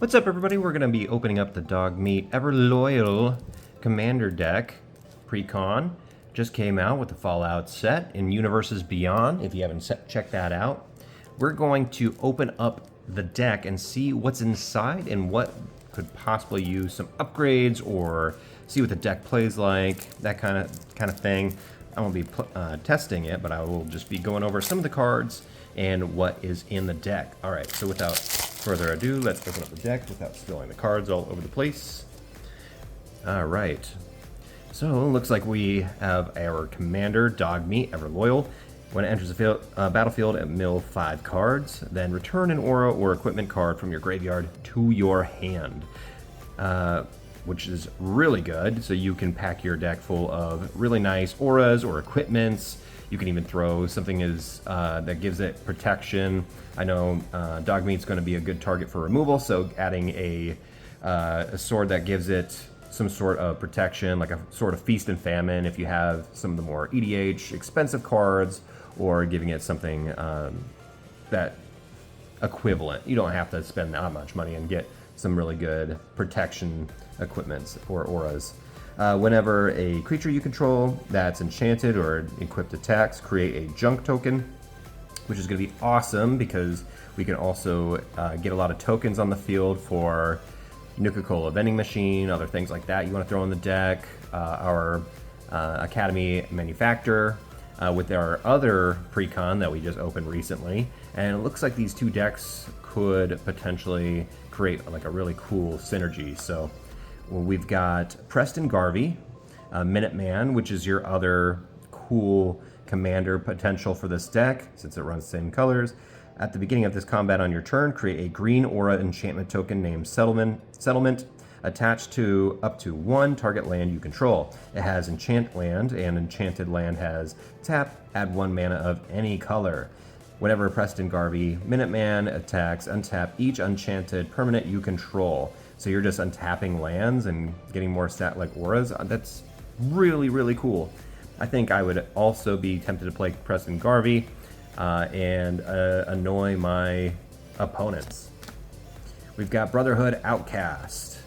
What's up, everybody? We're going to be opening up the Dogmeat Ever Loyal Commander deck. Precon just came out with the Fallout set in Universes Beyond. If you haven't checked that out, we're going to open up the deck and see what's inside and what could possibly use some upgrades or see what the deck plays like, that kind of thing. I won't be testing it, but I will just be going over some of the cards and what is in the deck. All right, so without further ado, let's open up the deck without spilling the cards all over the place. All right, so it looks like we have our commander, Dogmeat Ever Loyal. When it enters the battlefield, mill 5 cards, then return an aura or equipment card from your graveyard to your hand, which is really good. So you can pack your deck full of really nice auras or equipments. You can even throw something that gives it protection. I know Dogmeat's going to be a good target for removal, so adding a sword that gives it some sort of protection, like a sort of feast and famine, if you have some of the more EDH expensive cards, or giving it something that equivalent. You don't have to spend that much money and get some really good protection equipments or auras. Whenever a creature you control that's enchanted or equipped attacks, create a junk token, which is going to be awesome because we can also get a lot of tokens on the field for Nuka-Cola vending machine, other things like that you want to throw in the deck. Our Academy Manufacturer with our other Precon that we just opened recently. And it looks like these two decks could potentially create like a really cool synergy. So we've got Preston Garvey, Minuteman, which is your other cool commander potential for this deck, since it runs the same colors. At the beginning of this combat on your turn, create a green aura enchantment token named Settlement, attached to up to 1 target land you control. It has enchant land, and enchanted land has tap, add 1 mana of any color. Whenever Preston Garvey Minuteman attacks, untap each enchanted permanent you control. So you're just untapping lands and getting more stat like auras. That's really, really cool. I think I would also be tempted to play Preston Garvey and annoy my opponents. We've got Brotherhood Outcast.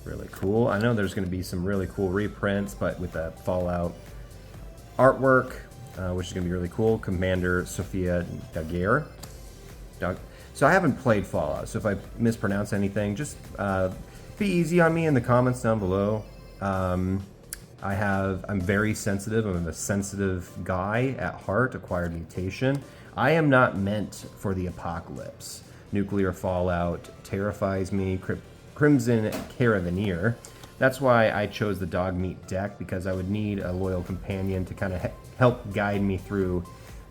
Really cool. I know there's going to be some really cool reprints, but with that Fallout artwork, which is going to be really cool. Commander Sophia Daguerre. So I haven't played Fallout, so if I mispronounce anything, just be easy on me in the comments down below. I'm very sensitive. I'm a sensitive guy at heart, acquired mutation. I am not meant for the apocalypse. Nuclear fallout terrifies me. Crimson Caravaneer. That's why I chose the Dogmeat deck, because I would need a loyal companion to kind of help guide me through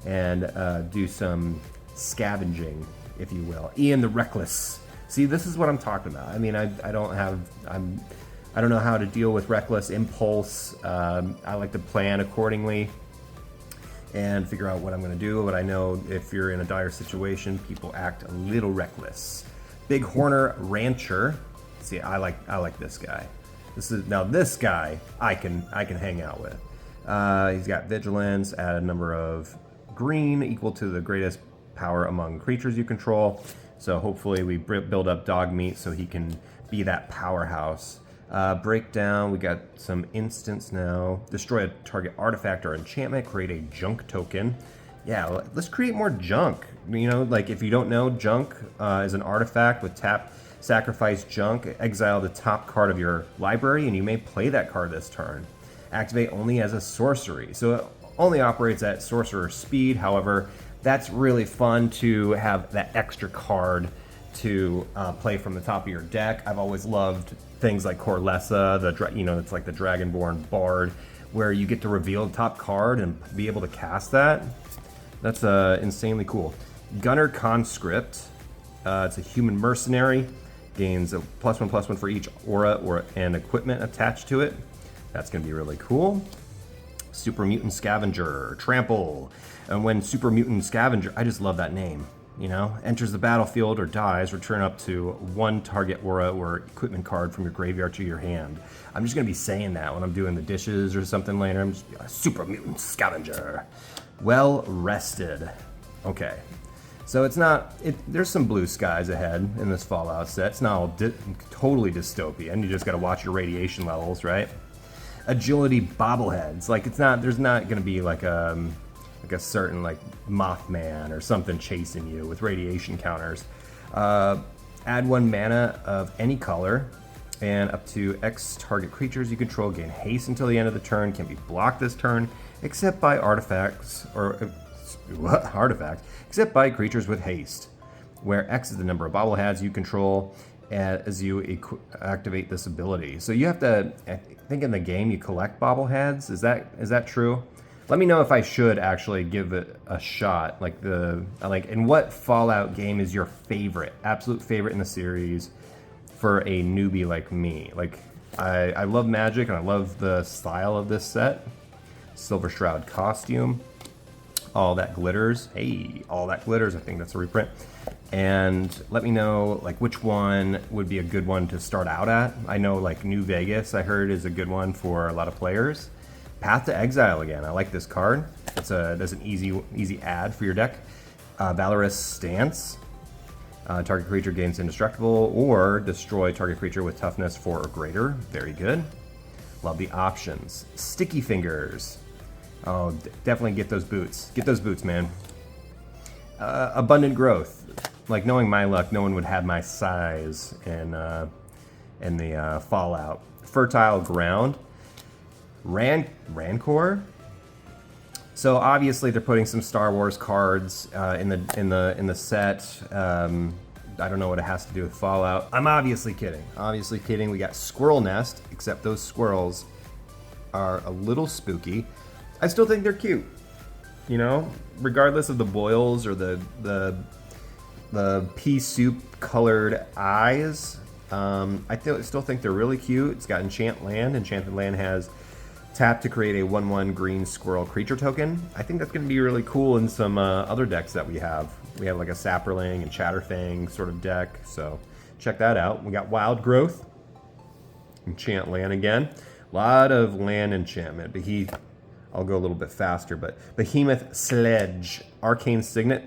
and do some scavenging, if you will. Ian the Reckless. See, this is what I'm talking about. I mean, I don't know how to deal with reckless impulse. I like to plan accordingly and figure out what I'm going to do, but I know if you're in a dire situation, people act a little reckless. Big Horner Rancher. See, I like this guy. This guy I can hang out with. He's got vigilance, add a number of green equal to the greatest power among creatures you control. So hopefully we build up Dogmeat so he can be that powerhouse. Breakdown, we got some instants now. Destroy a target artifact or enchantment, create a junk token. Yeah, let's create more junk. You know, like if you don't know, junk is an artifact with tap, sacrifice junk, exile the top card of your library, and you may play that card this turn. Activate only as a sorcery. So it only operates at sorcerer speed. However, that's really fun to have that extra card to play from the top of your deck. I've always loved things like Corlessa, it's like the Dragonborn Bard, where you get to reveal the top card and be able to cast that. That's insanely cool. Gunner Conscript. It's a human mercenary. Gains a +1/+1 for each aura and equipment attached to it. That's going to be really cool. Super Mutant Scavenger. Trample. And when Super Mutant Scavenger, I just love that name. You know, enters the battlefield or dies, return up to 1 target aura or equipment card from your graveyard to your hand. I'm just going to be saying that when I'm doing the dishes or something later. I'm just Super Mutant Scavenger. Well rested. Okay, So it's not, there's some blue skies ahead in this Fallout set. It's not all totally dystopian. You just got to watch your radiation levels, right? Agility bobbleheads. Like it's not, there's not going to be like a certain like Mothman or something chasing you with radiation counters. Add 1 mana of any color, and up to X target creatures you control gain haste until the end of the turn. Can't be blocked this turn, except by artifacts except by creatures with haste, where X is the number of bobbleheads you control as you activate this ability. So you have to, I think in the game you collect bobbleheads. Is that true? Let me know if I should actually give it a shot. And what Fallout game is your favorite, absolute favorite in the series for a newbie like me? Like, I love Magic and I love the style of this set. Silver Shroud costume, all that glitters. Hey, all that glitters. I think that's a reprint. And let me know like which one would be a good one to start out at. I know like New Vegas, I heard, is a good one for a lot of players. Path to Exile again. I like this card. That's an easy add for your deck. Valorous Stance. Target creature gains indestructible or destroy target creature with toughness 4 or greater. Very good. Love the options. Sticky Fingers. Oh, definitely get those boots. Get those boots, man. Abundant Growth. Like, knowing my luck, no one would have my size in the Fallout. Fertile Ground. Rancor. So obviously they're putting some Star Wars cards in the set. I don't know what it has to do with Fallout. I'm obviously kidding. Obviously kidding. We got Squirrel Nest, except those squirrels are a little spooky. I still think they're cute. You know, regardless of the boils or the pea soup colored eyes, I still think they're really cute. It's got Enchant Land. Enchanted Land has tap to create a 1/1 green squirrel creature token. I think that's going to be really cool in some other decks that we have. We have like a Saproling and Chatterfang sort of deck, so check that out. We got Wild Growth, Enchant Land again. A lot of land enchantment. I'll go a little bit faster, but Behemoth Sledge, Arcane Signet.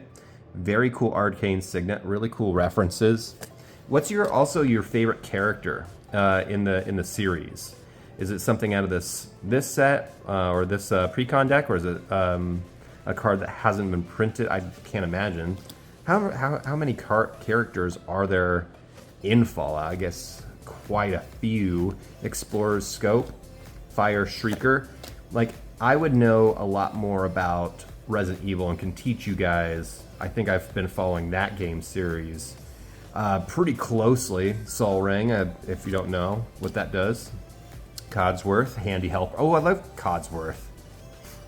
Very cool Arcane Signet, really cool references. What's also your favorite character in the series? Is it something out of this set or this Precon deck, or is it a card that hasn't been printed? I can't imagine. How many characters are there in Fallout? I guess quite a few. Explorer's Scope, Fire Shrieker. Like, I would know a lot more about Resident Evil and can teach you guys. I think I've been following that game series pretty closely. Sol Ring, if you don't know what that does. Codsworth, Handy Helper. Oh, I love Codsworth.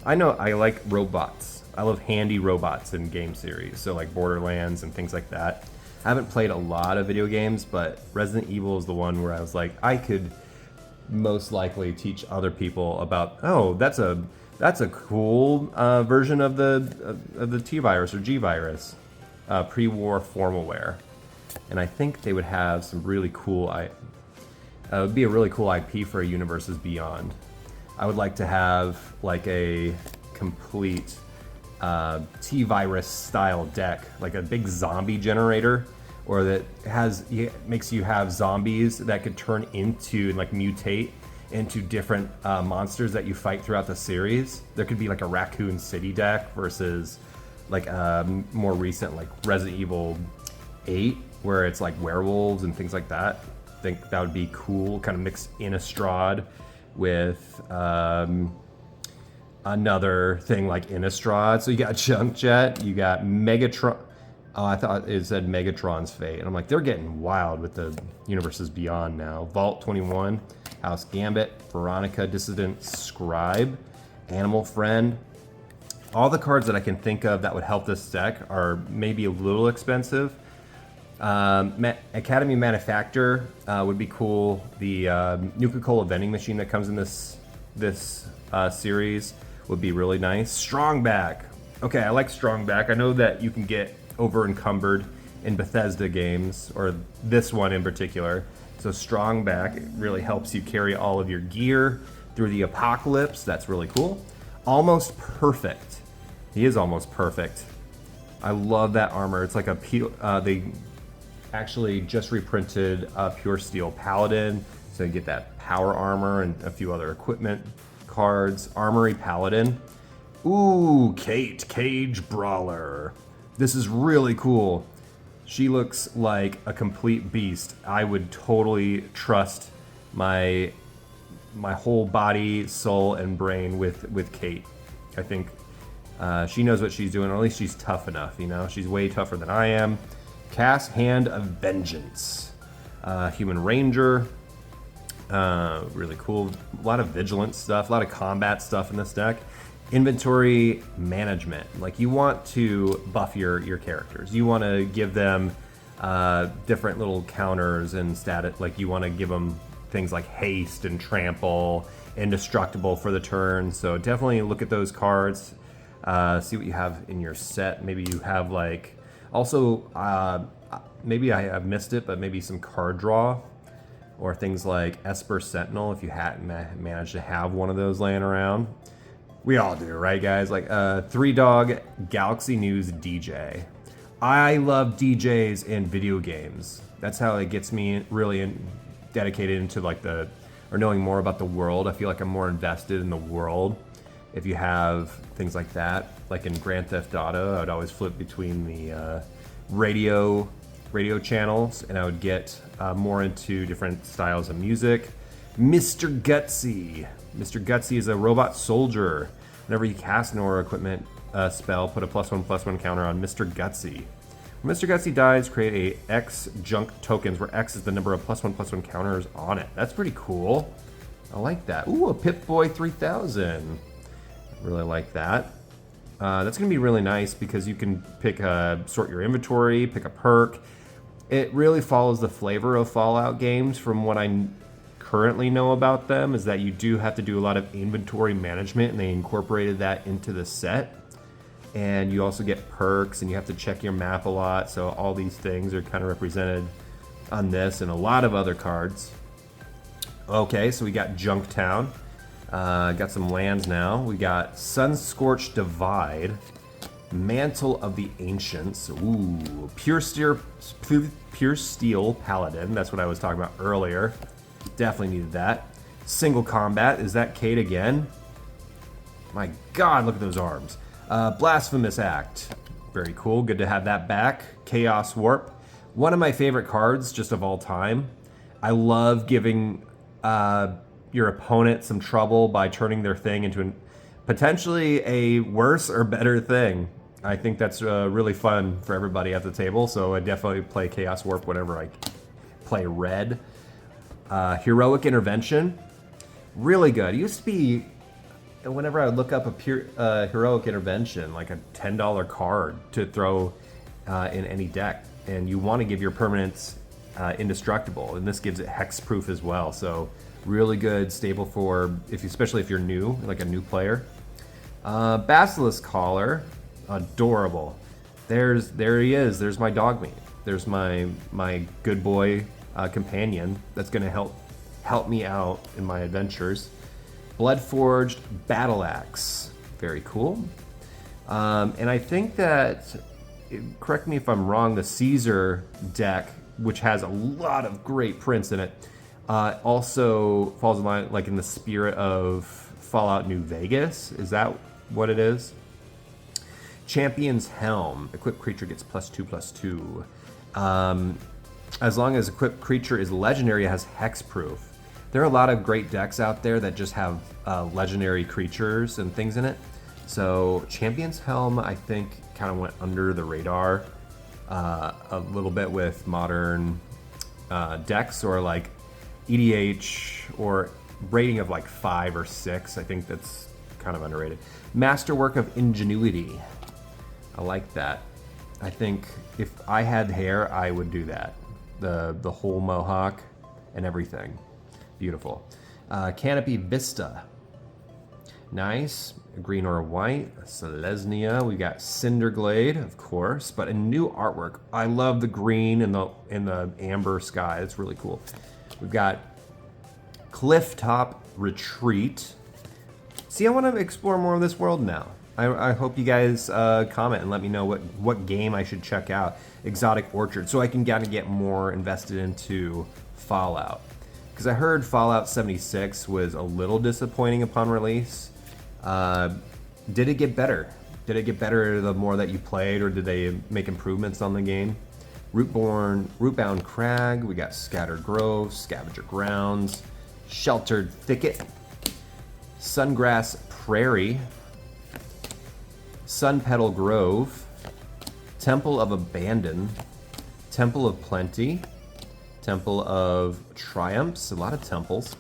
I know, I like robots. I love handy robots in game series, so like Borderlands and things like that. I haven't played a lot of video games, but Resident Evil is the one where I was like, I could most likely teach other people about, oh, that's a cool version of the T virus or G virus, pre-war formalware, and I think they would have some really cool. It would be a really cool IP for a Universes Beyond. I would like to have like a complete T virus style deck, like a big zombie generator, or that makes you have zombies that could turn into and like mutate into different monsters that you fight throughout the series. There could be like a Raccoon City deck versus like more recent like Resident Evil 8, where it's like werewolves and things like that. I think that would be cool. Kind of mix Innistrad with another thing like Innistrad. So you got Junk Jet, you got Megatron. Oh, I thought it said Megatron's Fate. And I'm like, they're getting wild with the Universes Beyond now. Vault 21, House Gambit, Veronica, Dissident Scribe, Animal Friend. All the cards that I can think of that would help this deck are maybe a little expensive. Academy Manufacturer would be cool. The Nuka-Cola vending machine that comes in this series would be really nice. Strongback. Okay, I like Strongback. I know that you can get over encumbered in Bethesda games, or this one in particular. So Strongback really helps you carry all of your gear through the apocalypse. That's really cool. Almost Perfect. He is almost perfect. I love that armor. It's like a they actually just reprinted a Pure Steel Paladin, so you get that power armor and a few other equipment cards. Armory Paladin. Ooh, Kate, Cage Brawler. This is really cool. She looks like a complete beast. I would totally trust my whole body, soul, and brain with Kate. I think she knows what she's doing, or at least she's tough enough, you know? She's way tougher than I am. Cast Hand of Vengeance. Human Ranger. Really cool. A lot of vigilance stuff, a lot of combat stuff in this deck. Inventory management. Like, you want to buff your characters. You want to give them different little counters and status. Like, you want to give them things like haste and trample, indestructible for the turn. So definitely look at those cards. See what you have in your set. Maybe you have like, also maybe I have missed it, but maybe some card draw or things like Esper Sentinel if you hadn't managed to have one of those laying around. We all do, right, guys? Like 3-Dog Galaxy News DJ. I love DJs in video games. That's how it gets me really dedicated into like or knowing more about the world. I feel like I'm more invested in the world. If you have things like that, like in Grand Theft Auto, I would always flip between the radio channels, and I would get more into different styles of music. Mr. Gutsy. Mr. Gutsy is a robot soldier. Whenever you cast an aura equipment spell, put a +1/+1 counter on Mr. Gutsy. When Mr. Gutsy dies, create a X junk tokens, where X is the number of +1/+1 counters on it. That's pretty cool. I like that. Ooh, a Pip-Boy 3000. Really like that. That's going to be really nice because you can pick sort your inventory, pick a perk. It really follows the flavor of Fallout games. From what I currently know about them, is that you do have to do a lot of inventory management, and they incorporated that into the set. And you also get perks, and you have to check your map a lot. So all these things are kind of represented on this and a lot of other cards. Okay, so we got Junktown. Got some lands now. We got Sunscorched Divide, Mantle of the Ancients. Ooh, Pure Steel Paladin. That's what I was talking about earlier. Definitely needed that. Single Combat. Is that Kate again? My God, look at those arms. Blasphemous Act. Very cool. Good to have that back. Chaos Warp. One of my favorite cards just of all time. I love giving your opponent some trouble by turning their thing into potentially a worse or better thing. I think that's really fun for everybody at the table, so I definitely play Chaos Warp whenever I play red. Heroic Intervention. Really good. It used to be, whenever I would look up a Heroic Intervention, like a $10 card to throw in any deck, and you want to give your permanents indestructible, and this gives it hexproof as well. So really good, stable for especially if you're new, like a new player. Basilisk Collar, adorable. There he is. There's my Dogmeat. There's my good boy companion that's going to help me out in my adventures. Bloodforged Battle Axe, very cool. And I think that, correct me if I'm wrong, the Caesar deck, which has a lot of great prints in it, also falls in line, like in the spirit of Fallout New Vegas. Is that what it is? Champion's Helm. Equipped creature gets +2/+2. As long as equipped creature is legendary, it has hexproof. There are a lot of great decks out there that just have legendary creatures and things in it. So Champion's Helm, I think, kind of went under the radar a little bit with modern decks, or like EDH, or rating of like 5 or 6. I think that's kind of underrated. Masterwork of Ingenuity. I like that. I think if I had hair, I would do that. The whole mohawk and everything. Beautiful. Canopy Vista. Nice. Green or white. Selesnya. We got Cinderglade, of course, but a new artwork. I love the green and the amber sky. It's really cool. We've got Clifftop Retreat. See, I want to explore more of this world now. I hope you guys comment and let me know what game I should check out. Exotic Orchard, so I can kind of get more invested into Fallout. Because I heard Fallout 76 was a little disappointing upon release. Did it get better? Did it get better the more that you played, or did they make improvements on the game? Rootbound Crag, we got Scattered Grove, Scavenger Grounds, Sheltered Thicket, Sungrass Prairie, Sun Petal Grove, Temple of Abandon, Temple of Plenty, Temple of Triumphs, a lot of temples.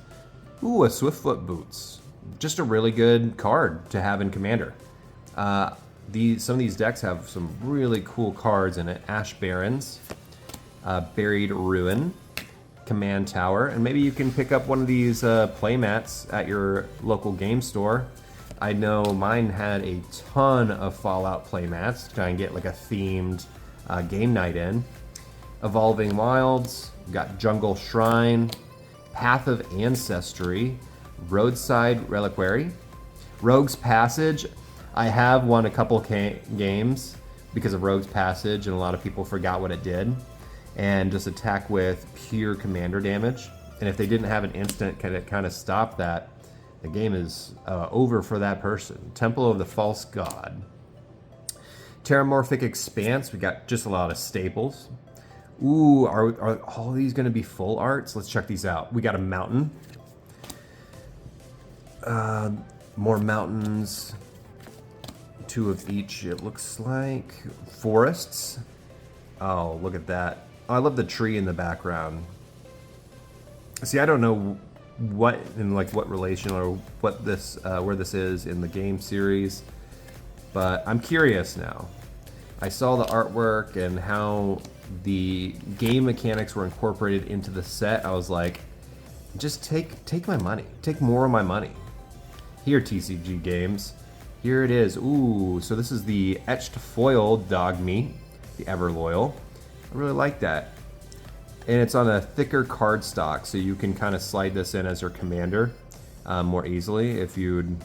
Ooh, a Swiftfoot Boots. Just a really good card to have in Commander. Some of these decks have some really cool cards in it. Ash Barrens, Buried Ruin, Command Tower, and maybe you can pick up one of these playmats at your local game store. I know mine had a ton of Fallout playmats to try and get like a themed game night in. Evolving Wilds, got Jungle Shrine, Path of Ancestry, Roadside Reliquary, Rogue's Passage. I have won a couple games because of Rogue's Passage, and a lot of people forgot what it did. And just attack with pure commander damage. And if they didn't have an instant kind of stop that, the game is over for that person. Temple of the False God. Terramorphic Expanse, we got just a lot of staples. Ooh, are all these gonna be full arts? Let's check these out. We got a mountain. More mountains. 2 of each, it looks like. Forests. Oh, look at that. Oh, I love the tree in the background. See, I don't know what relation or what this where this is in the game series, but I'm curious now. I saw the artwork and how the game mechanics were incorporated into the set. I was like, just take my money. Take more of my money. Here, TCG Games. Here it is. Ooh, so this is the etched foil Dogmeat, the Ever Loyal. I really like that. And it's on a thicker cardstock, so you can kind of slide this in as your commander more easily. If you'd,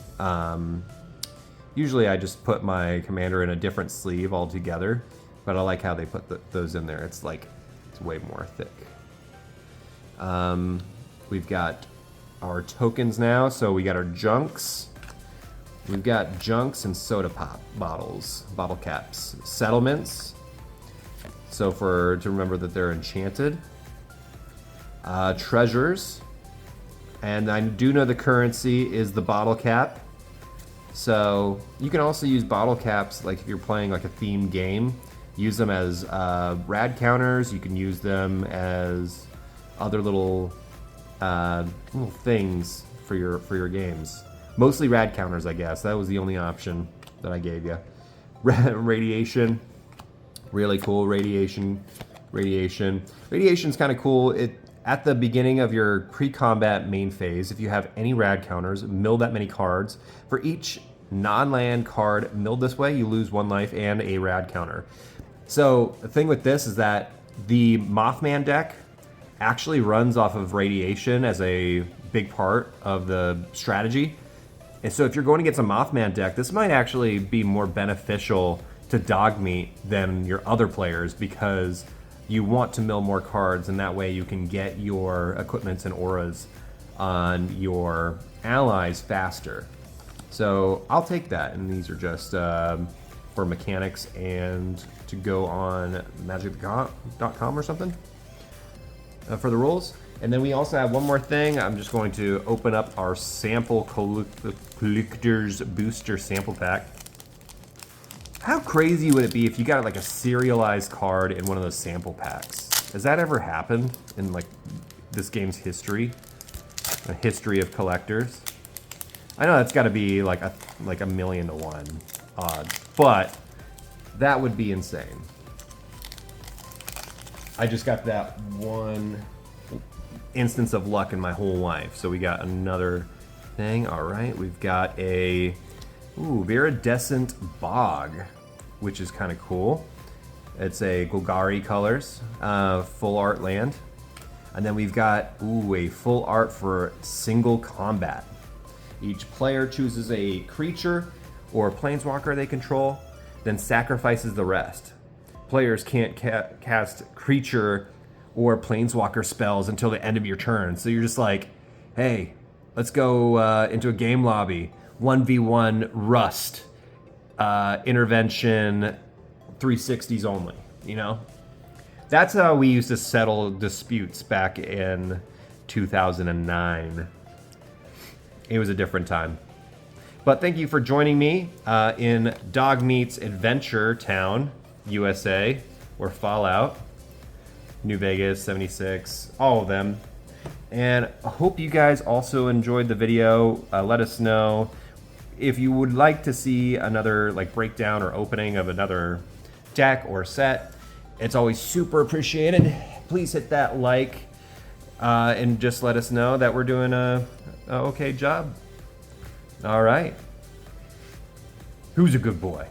usually I just put my commander in a different sleeve altogether, but I like how they put those in there. It's like, it's way more thick. We've got our tokens now, so we got our junks. We've got junks and soda pop bottles, bottle caps, settlements. So to remember that they're enchanted. Treasures. And I do know the currency is the bottle cap. So you can also use bottle caps, like if you're playing like a themed game, use them as rad counters. You can use them as other little things for your games. Mostly rad counters, I guess. That was the only option that I gave you. Radiation. Really cool. Radiation's kind of cool. At the beginning of your pre-combat main phase, if you have any rad counters, mill that many cards. For each non-land card milled this way, you lose 1 life and a rad counter. So the thing with this is that the Mothman deck actually runs off of radiation as a big part of the strategy. And so if you're going against a Mothman deck, this might actually be more beneficial to Dogmeat than your other players, because you want to mill more cards, and that way you can get your equipments and auras on your allies faster. So I'll take that, and these are just for mechanics and to go on magic.com or something for the rules. And then we also have one more thing. I'm just going to open up our sample collector's booster sample pack. How crazy would it be if you got like a serialized card in one of those sample packs? Has that ever happened in like this game's history? A history of collectors? I know that's got to be like a 1,000,000 to 1 odds, but that would be insane. I just got that one instance of luck in my whole life. So we got another thing. All right, we've got a Viridescent Bog, which is kind of cool. It's a Golgari colors, full art land. And then we've got a full art for single combat. Each player chooses a creature or planeswalker they control, then sacrifices the rest. Players can't cast creature or planeswalker spells until the end of your turn. So you're just like, hey, let's go into a game lobby. 1v1 Rust. Intervention 360s only, you know? That's how we used to settle disputes back in 2009. It was a different time. But thank you for joining me in Dogmeat's Adventure Town, USA, or Fallout, New Vegas, 76, all of them. And I hope you guys also enjoyed the video. Let us know if you would like to see another like breakdown or opening of another deck or set. It's always super appreciated. Please hit that like and just let us know that we're doing a okay job. All right. Who's a good boy?